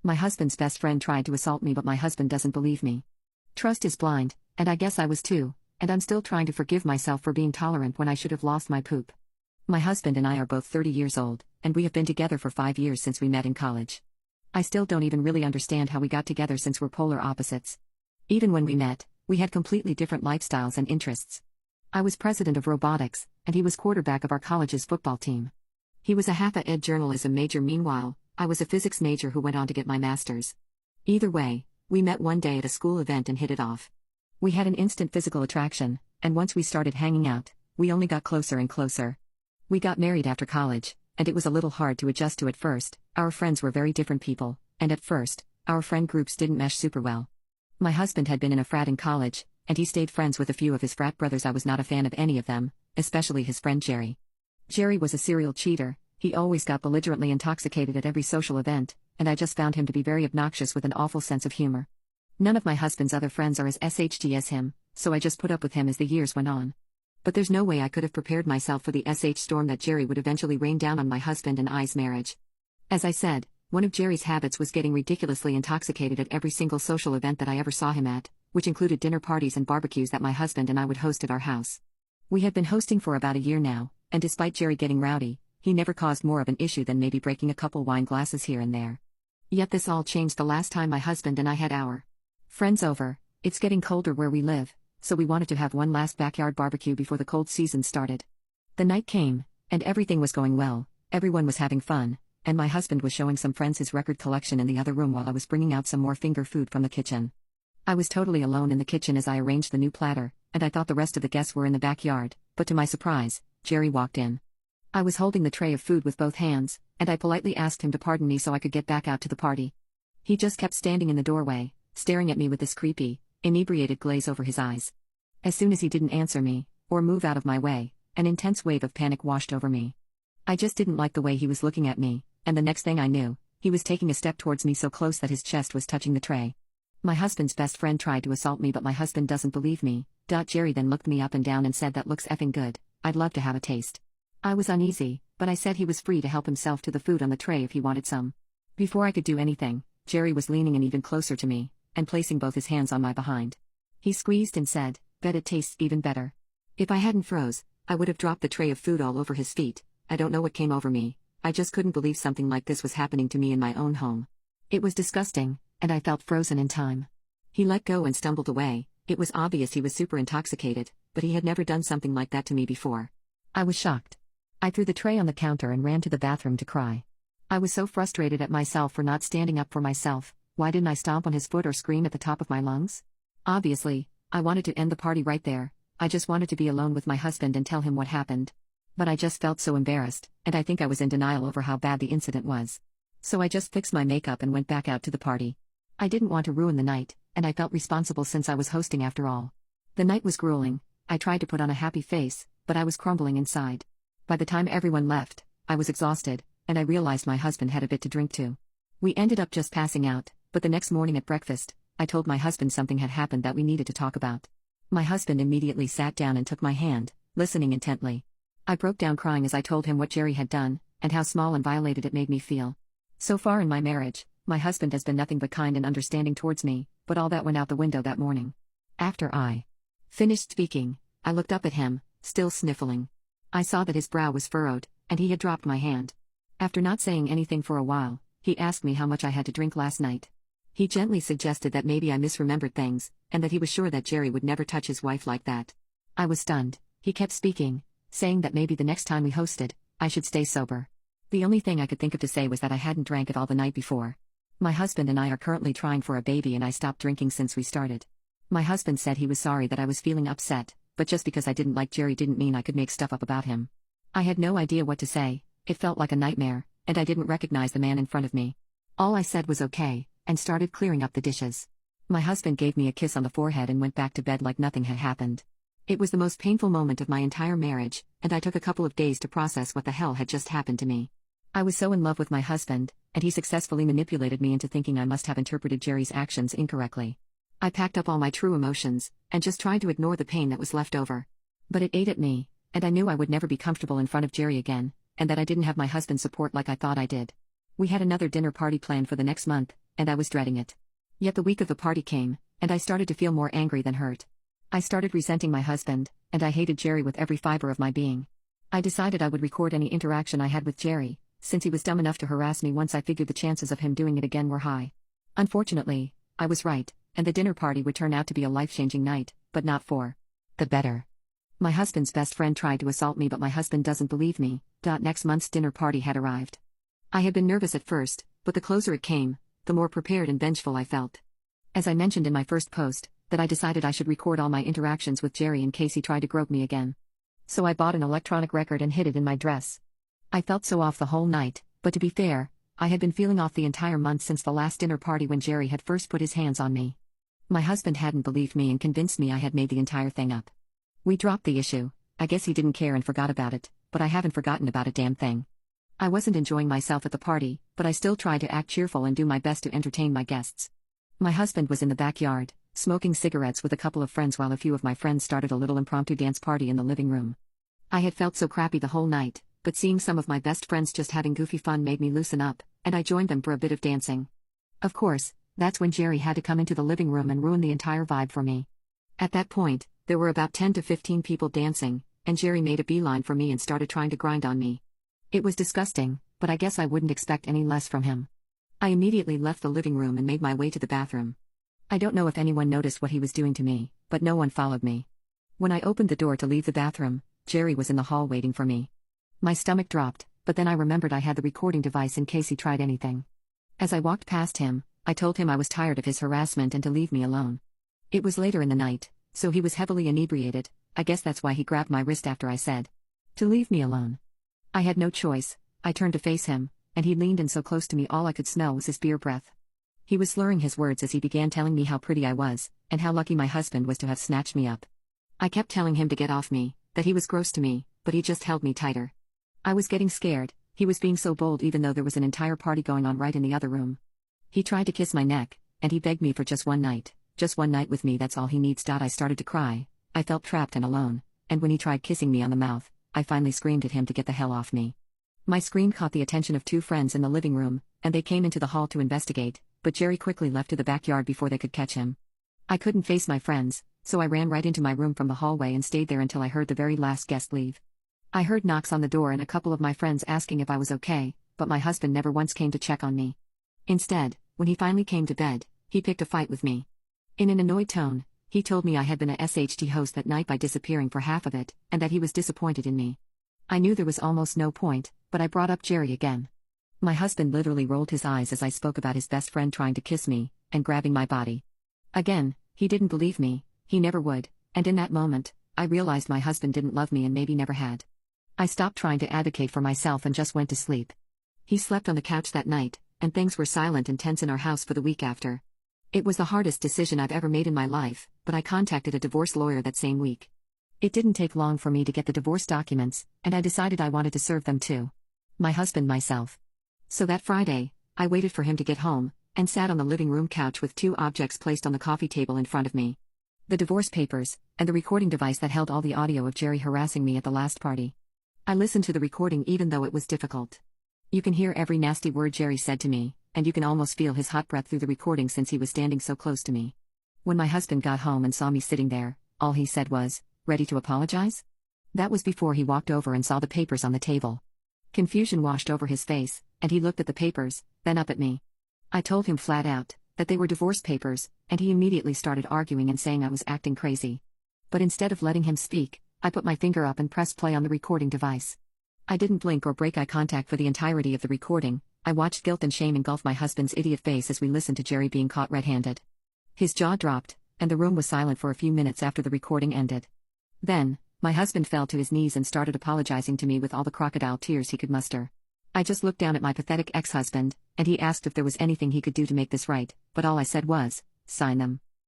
My husband's best friend tried to assault me, but my husband doesn't believe me. Trust is blind, and I guess I was too, and I'm still trying to forgive myself for being tolerant when I should have lost my poop. My husband and I are both 30 years old, and we have been together for 5 years since we met in college. I still don't even really understand how we got together since we're polar opposites. Even when we met, we had completely different lifestyles and interests. I was president of robotics, and he was quarterback of our college's football team. He was a half-ed journalism major. Meanwhile, I was a physics major who went on to get my master's. Either way, we met one day at a school event and hit it off. We had an instant physical attraction, and once we started hanging out, we only got closer and closer. We got married after college, and it was a little hard to adjust to at first. Our friends were very different people, and at first, our friend groups didn't mesh super well. My husband had been in a frat in college, and he stayed friends with a few of his frat brothers. I was not a fan of any of them, especially his friend Jerry. Jerry was a serial cheater. He always got belligerently intoxicated at every social event, and I just found him to be very obnoxious with an awful sense of humor. None of my husband's other friends are as SHG as him, so I just put up with him as the years went on. But there's no way I could have prepared myself for the storm that Jerry would eventually rain down on my husband and I's marriage. As I said, one of Jerry's habits was getting ridiculously intoxicated at every single social event that I ever saw him at, which included dinner parties and barbecues that my husband and I would host at our house. We had been hosting for about a year now, and despite Jerry getting rowdy, he never caused more of an issue than maybe breaking a couple wine glasses here and there. Yet this all changed the last time my husband and I had our friends over. It's getting colder where we live, so we wanted to have one last backyard barbecue before the cold season started. The night came, and everything was going well. Everyone was having fun, and my husband was showing some friends his record collection in the other room while I was bringing out some more finger food from the kitchen. I was totally alone in the kitchen as I arranged the new platter, and I thought the rest of the guests were in the backyard, but to my surprise, Jerry walked in. I was holding the tray of food with both hands, and I politely asked him to pardon me so I could get back out to the party. He just kept standing in the doorway, staring at me with this creepy, inebriated glaze over his eyes. As soon as he didn't answer me, or move out of my way, an intense wave of panic washed over me. I just didn't like the way he was looking at me, and the next thing I knew, he was taking a step towards me so close that his chest was touching the tray. My husband's best friend tried to assault me, but my husband doesn't believe me. Jerry then looked me up and down and said, "That looks effing good, I'd love to have a taste." I was uneasy, but I said he was free to help himself to the food on the tray if he wanted some. Before I could do anything, Jerry was leaning in even closer to me, and placing both his hands on my behind. He squeezed and said, "Bet it tastes even better." If I hadn't froze, I would have dropped the tray of food all over his feet. I don't know what came over me. I just couldn't believe something like this was happening to me in my own home. It was disgusting, and I felt frozen in time. He let go and stumbled away. It was obvious he was super intoxicated, but he had never done something like that to me before. I was shocked. I threw the tray on the counter and ran to the bathroom to cry. I was so frustrated at myself for not standing up for myself. Why didn't I stomp on his foot or scream at the top of my lungs? Obviously, I wanted to end the party right there. I just wanted to be alone with my husband and tell him what happened. But I just felt so embarrassed, and I think I was in denial over how bad the incident was. So I just fixed my makeup and went back out to the party. I didn't want to ruin the night, and I felt responsible since I was hosting after all. The night was grueling. I tried to put on a happy face, but I was crumbling inside. By the time everyone left, I was exhausted, and I realized my husband had a bit to drink too. We ended up just passing out, but the next morning at breakfast, I told my husband something had happened that we needed to talk about. My husband immediately sat down and took my hand, listening intently. I broke down crying as I told him what Jerry had done, and how small and violated it made me feel. So far in my marriage, my husband has been nothing but kind and understanding towards me, but all that went out the window that morning. After I finished speaking, I looked up at him, still sniffling. I saw that his brow was furrowed, and he had dropped my hand. After not saying anything for a while, he asked me how much I had to drink last night. He gently suggested that maybe I misremembered things, and that he was sure that Jerry would never touch his wife like that. I was stunned. He kept speaking, saying that maybe the next time we hosted, I should stay sober. The only thing I could think of to say was that I hadn't drank at all the night before. My husband and I are currently trying for a baby, and I stopped drinking since we started. My husband said he was sorry that I was feeling upset, but just because I didn't like Jerry didn't mean I could make stuff up about him. I had no idea what to say. It felt like a nightmare, and I didn't recognize the man in front of me. All I said was okay, and started clearing up the dishes. My husband gave me a kiss on the forehead and went back to bed like nothing had happened. It was the most painful moment of my entire marriage, and I took a couple of days to process what the hell had just happened to me. I was so in love with my husband, and he successfully manipulated me into thinking I must have interpreted Jerry's actions incorrectly. I packed up all my true emotions, and just tried to ignore the pain that was left over. But it ate at me, and I knew I would never be comfortable in front of Jerry again, and that I didn't have my husband's support like I thought I did. We had another dinner party planned for the next month, and I was dreading it. Yet the week of the party came, and I started to feel more angry than hurt. I started resenting my husband, and I hated Jerry with every fiber of my being. I decided I would record any interaction I had with Jerry, since he was dumb enough to harass me once. I figured the chances of him doing it again were high. Unfortunately, I was right, and the dinner party would turn out to be a life-changing night, but not for the better. My husband's best friend tried to assault me, but my husband doesn't believe me. Next month's dinner party had arrived. I had been nervous at first, but the closer it came, the more prepared and vengeful I felt. As I mentioned in my first post, that I decided I should record all my interactions with Jerry in case he tried to grope me again. So I bought an electronic record and hid it in my dress. I felt so off the whole night, but to be fair, I had been feeling off the entire month since the last dinner party when Jerry had first put his hands on me. My husband hadn't believed me and convinced me I had made the entire thing up. We dropped the issue. I guess he didn't care and forgot about it, but I haven't forgotten about a damn thing. I wasn't enjoying myself at the party, but I still tried to act cheerful and do my best to entertain my guests. My husband was in the backyard, smoking cigarettes with a couple of friends while a few of my friends started a little impromptu dance party in the living room. I had felt so crappy the whole night, but seeing some of my best friends just having goofy fun made me loosen up, and I joined them for a bit of dancing. Of course, that's when Jerry had to come into the living room and ruin the entire vibe for me. At that point, there were about 10 to 15 people dancing, and Jerry made a beeline for me and started trying to grind on me. It was disgusting, but I guess I wouldn't expect any less from him. I immediately left the living room and made my way to the bathroom. I don't know if anyone noticed what he was doing to me, but no one followed me. When I opened the door to leave the bathroom, Jerry was in the hall waiting for me. My stomach dropped, but then I remembered I had the recording device in case he tried anything. As I walked past him, I told him I was tired of his harassment and to leave me alone. It was later in the night, so he was heavily inebriated. I guess that's why he grabbed my wrist after I said to leave me alone. I had no choice. I turned to face him, and he leaned in so close to me all I could smell was his beer breath. He was slurring his words as he began telling me how pretty I was, and how lucky my husband was to have snatched me up. I kept telling him to get off me, that he was gross to me, but he just held me tighter. I was getting scared. He was being so bold even though there was an entire party going on right in the other room. He tried to kiss my neck, and he begged me for just one night with me, that's all he needs. I started to cry. I felt trapped and alone, and when he tried kissing me on the mouth, I finally screamed at him to get the hell off me. My scream caught the attention of two friends in the living room, and they came into the hall to investigate, but Jerry quickly left to the backyard before they could catch him. I couldn't face my friends, so I ran right into my room from the hallway and stayed there until I heard the very last guest leave. I heard knocks on the door and a couple of my friends asking if I was okay, but my husband never once came to check on me. Instead, when he finally came to bed, he picked a fight with me. In an annoyed tone, he told me I had been a SHT host that night by disappearing for half of it, and that he was disappointed in me. I knew there was almost no point, but I brought up Jerry again. My husband literally rolled his eyes as I spoke about his best friend trying to kiss me, and grabbing my body. Again, he didn't believe me, he never would, and in that moment, I realized my husband didn't love me and maybe never had. I stopped trying to advocate for myself and just went to sleep. He slept on the couch that night, and things were silent and tense in our house for the week after. It was the hardest decision I've ever made in my life, but I contacted a divorce lawyer that same week. It didn't take long for me to get the divorce documents, and I decided I wanted to serve them too. My husband myself. So that Friday, I waited for him to get home, and sat on the living room couch with two objects placed on the coffee table in front of me. The divorce papers, and the recording device that held all the audio of Jerry harassing me at the last party. I listened to the recording even though it was difficult. You can hear every nasty word Jerry said to me, and you can almost feel his hot breath through the recording since he was standing so close to me. When my husband got home and saw me sitting there, all he said was, "Ready to apologize?" That was before he walked over and saw the papers on the table. Confusion washed over his face, and he looked at the papers, then up at me. I told him flat out that they were divorce papers, and he immediately started arguing and saying I was acting crazy. But instead of letting him speak, I put my finger up and pressed play on the recording device. I didn't blink or break eye contact for the entirety of the recording. I watched guilt and shame engulf my husband's idiot face as we listened to Jerry being caught red-handed. His jaw dropped, and the room was silent for a few minutes after the recording ended. Then, my husband fell to his knees and started apologizing to me with all the crocodile tears he could muster. I just looked down at my pathetic ex-husband, and he asked if there was anything he could do to make this right, but all I said was, "Sign them."